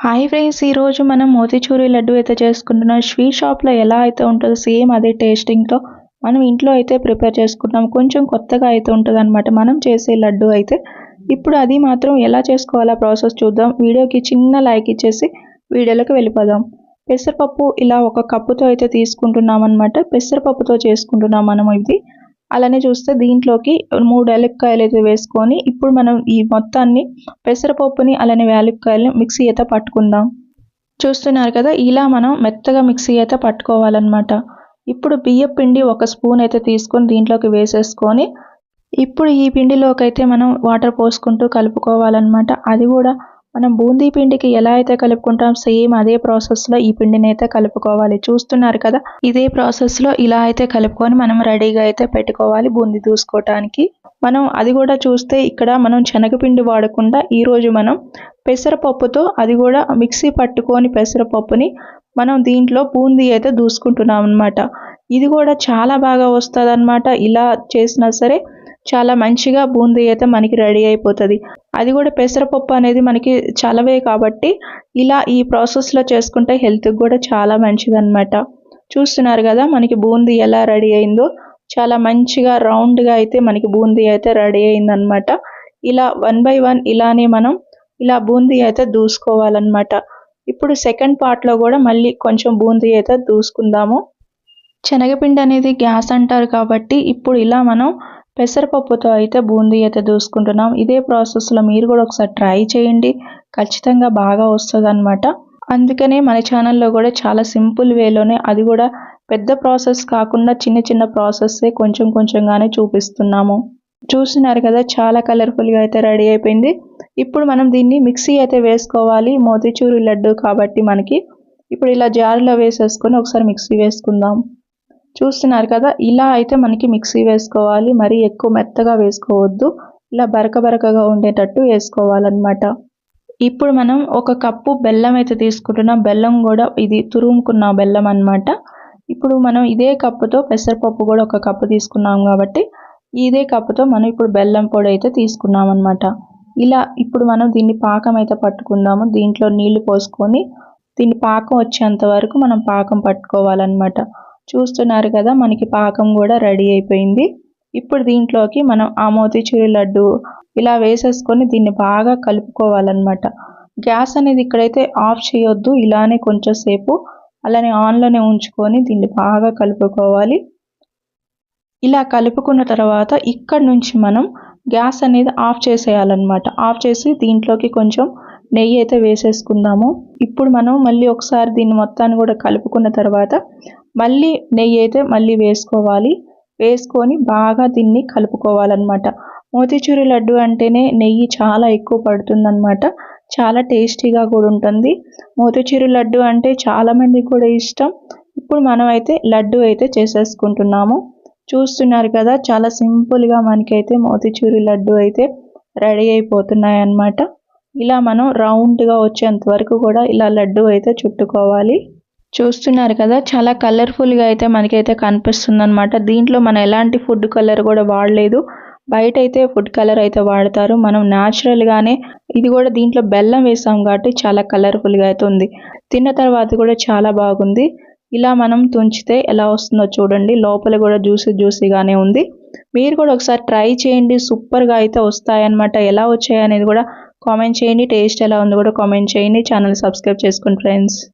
Hi friends, ఈరోజు మనం మోతీచూరి లడ్డు అయితే చేసుకుంటున్నాం. స్వీట్ షాప్లో ఎలా అయితే ఉంటుందో సేమ్ అదే టేస్టింగ్తో మనం ఇంట్లో అయితే ప్రిపేర్ చేసుకుంటాం. కొంచెం కొత్తగా అయితే ఉంటుంది అనమాట మనం చేసే లడ్డు అయితే. ఇప్పుడు అది మాత్రం ఎలా చేసుకోవాలో ప్రాసెస్ చూద్దాం. వీడియోకి చిన్న లైక్ ఇచ్చేసి వీడియోలోకి వెళ్ళిపోదాం. పెసరపప్పు ఇలా ఒక కప్పుతో అయితే తీసుకుంటున్నాం అనమాట. పెసరపప్పుతో చేసుకుంటున్నాం మనం ఇది. అలానే చూస్తే దీంట్లోకి 3 యాలక్కాయలు అయితే వేసుకొని ఇప్పుడు మనం ఈ మొత్తాన్ని పెసరపప్పుని అలానే యాలక్కాయలని మిక్సీ అయితే పట్టుకుందాం. చూస్తున్నారు కదా, ఇలా మనం మెత్తగా మిక్సీ అయితే పట్టుకోవాలన్నమాట. ఇప్పుడు బియ్యం పిండి 1 స్పూన్ అయితే తీసుకొని దీంట్లోకి వేసేసుకొని ఇప్పుడు ఈ పిండిలోకి అయితే మనం వాటర్ పోసుకుంటూ కలుపుకోవాలన్నమాట. అది కూడా మనం బూందీ పిండికి ఎలా అయితే కలుపుకుంటాం సేమ్ అదే ప్రాసెస్లో ఈ పిండిని అయితే కలుపుకోవాలి. చూస్తున్నారు కదా, ఇదే ప్రాసెస్లో ఇలా అయితే కలుపుకొని మనం రెడీగా అయితే పెట్టుకోవాలి బూందీ దూసుకోవటానికి. మనం అది కూడా చూస్తే ఇక్కడ మనం శనగపిండి వాడకుండా ఈరోజు మనం పెసరపప్పుతో అది కూడా మిక్సీ పట్టుకొని పెసరపప్పుని మనం దీంట్లో బూందీ అయితే దూసుకుంటున్నాం అనమాట. ఇది కూడా చాలా బాగా వస్తుంది అనమాట. ఇలా చేసినా సరే చాలా మంచిగా బూందీ అయితే మనకి రెడీ అయిపోతుంది. అది కూడా పెసరపప్పు అనేది మనకి చలవే కాబట్టి ఇలా ఈ ప్రాసెస్లో చేసుకుంటే హెల్త్కి కూడా చాలా మంచిదన్నమాట. చూస్తున్నారు కదా మనకి బూందీ ఎలా రెడీ అయిందో. చాలా మంచిగా రౌండ్గా అయితే మనకి బూందీ అయితే రెడీ అయిందనమాట. ఇలా 1 బై 1 ఇలానే మనం ఇలా బూందీ అయితే దూసుకోవాలన్నమాట. ఇప్పుడు సెకండ్ పార్ట్లో కూడా మళ్ళీ కొంచెం బూందీ అయితే దూసుకుందాము. శనగపిండి అనేది గ్యాస్ అంటారు కాబట్టి ఇప్పుడు ఇలా మనం పెసరపప్పుతో అయితే బూందీ అయితే దూసుకుంటున్నాం. ఇదే ప్రాసెస్లో మీరు కూడా ఒకసారి ట్రై చేయండి, ఖచ్చితంగా బాగా వస్తుంది అనమాట. అందుకనే మన ఛానల్లో కూడా చాలా సింపుల్ వేలోనే, అది కూడా పెద్ద ప్రాసెస్ కాకుండా చిన్న చిన్న ప్రాసెస్సే కొంచెం కొంచెంగానే చూపిస్తున్నాము. చూస్తున్నారు కదా, చాలా కలర్ఫుల్గా అయితే రెడీ అయిపోయింది. ఇప్పుడు మనం దీన్ని మిక్సీ అయితే వేసుకోవాలి. మోతీచూరి లడ్డు కాబట్టి మనకి ఇప్పుడు ఇలా జార్లో వేసేసుకొని ఒకసారి మిక్సీ వేసుకుందాం. చూస్తున్నారు కదా, ఇలా అయితే మనకి మిక్సీ వేసుకోవాలి. మరీ ఎక్కువ మెత్తగా వేసుకోవద్దు, ఇలా బరకగా ఉండేటట్టు వేసుకోవాలన్నమాట. ఇప్పుడు మనం 1 కప్పు బెల్లం అయితే తీసుకుంటున్నాం. బెల్లం కూడా ఇది తురుముకున్న బెల్లం అన్నమాట. ఇప్పుడు మనం ఇదే కప్పుతో పెసరపప్పు కూడా 1 కప్పు తీసుకున్నాం కాబట్టి ఇదే కప్పుతో మనం ఇప్పుడు బెల్లం పొడి అయితే తీసుకున్నాం అన్నమాట. ఇలా ఇప్పుడు మనం దీన్ని పాకం అయితే పట్టుకుందాము. దీంట్లో నీళ్లు పోసుకొని దీన్ని పాకం వచ్చేంత వరకు మనం పాకం పట్టుకోవాలన్నమాట. చూస్తున్నారు కదా, మనకి పాకం కూడా రెడీ అయిపోయింది. ఇప్పుడు దీంట్లోకి మనం ఆ మోతీచూరి లడ్డు ఇలా వేసేసుకొని దీన్ని బాగా కలుపుకోవాలన్నమాట. గ్యాస్ అనేది ఇక్కడైతే ఆఫ్ చేయొద్దు, ఇలానే కొంచెం సేపు అలానే ఆన్లోనే ఉంచుకొని దీన్ని బాగా కలుపుకోవాలి. ఇలా కలుపుకున్న తర్వాత ఇక్కడ నుంచి మనం గ్యాస్ అనేది ఆఫ్ చేసేయాలన్నమాట. ఆఫ్ చేసి దీంట్లోకి కొంచెం నెయ్యి అయితే వేసేసుకుందాము. ఇప్పుడు మనం మళ్ళీ ఒకసారి దీన్ని మొత్తాన్ని కూడా కలుపుకున్న తర్వాత మళ్ళీ నెయ్యి అయితే మళ్ళీ వేసుకోవాలి. వేసుకొని బాగా దీన్ని కలుపుకోవాలన్నమాట. మోతీచూరి లడ్డు అంటేనే నెయ్యి చాలా ఎక్కువ పడుతుందన్నమాట. చాలా టేస్టీగా కూడా ఉంటుంది. మోతీచూరి లడ్డు అంటే చాలా మందికి కూడా ఇష్టం. ఇప్పుడు మనం అయితే లడ్డు అయితే చేసేసుకుంటున్నాము. చూస్తున్నారు కదా, చాలా సింపుల్గా మనకైతే మోతీచూరి లడ్డు అయితే రెడీ అయిపోతున్నాయి అన్నమాట. ఇలా మనం రౌండ్గా వచ్చేంత వరకు కూడా ఇలా లడ్డు అయితే చుట్టుకోవాలి. చూస్తున్నారు కదా, చాలా కలర్ఫుల్గా అయితే మనకైతే కనిపిస్తుంది అనమాట. దీంట్లో మనం ఎలాంటి ఫుడ్ కలర్ కూడా వాడలేదు. బయట అయితే ఫుడ్ కలర్ అయితే వాడతారు, మనం న్యాచురల్గానే ఇది కూడా దీంట్లో బెల్లం వేసాం కాబట్టి చాలా కలర్ఫుల్గా అయితే ఉంది. తిన్న తర్వాత కూడా చాలా బాగుంది. ఇలా మనం తుంచితే ఎలా వస్తుందో చూడండి, లోపల కూడా జ్యూసీగానే ఉంది. మీరు కూడా ఒకసారి ట్రై చేయండి, సూపర్గా అయితే వస్తాయన్నమాట. ఎలా వచ్చాయి అనేది కూడా కామెంట్ చేయండి, టేస్ట్ ఎలా ఉందో కూడా కామెంట్ చేయండి. ఛానల్ సబ్స్క్రైబ్ చేసుకోండి ఫ్రెండ్స్.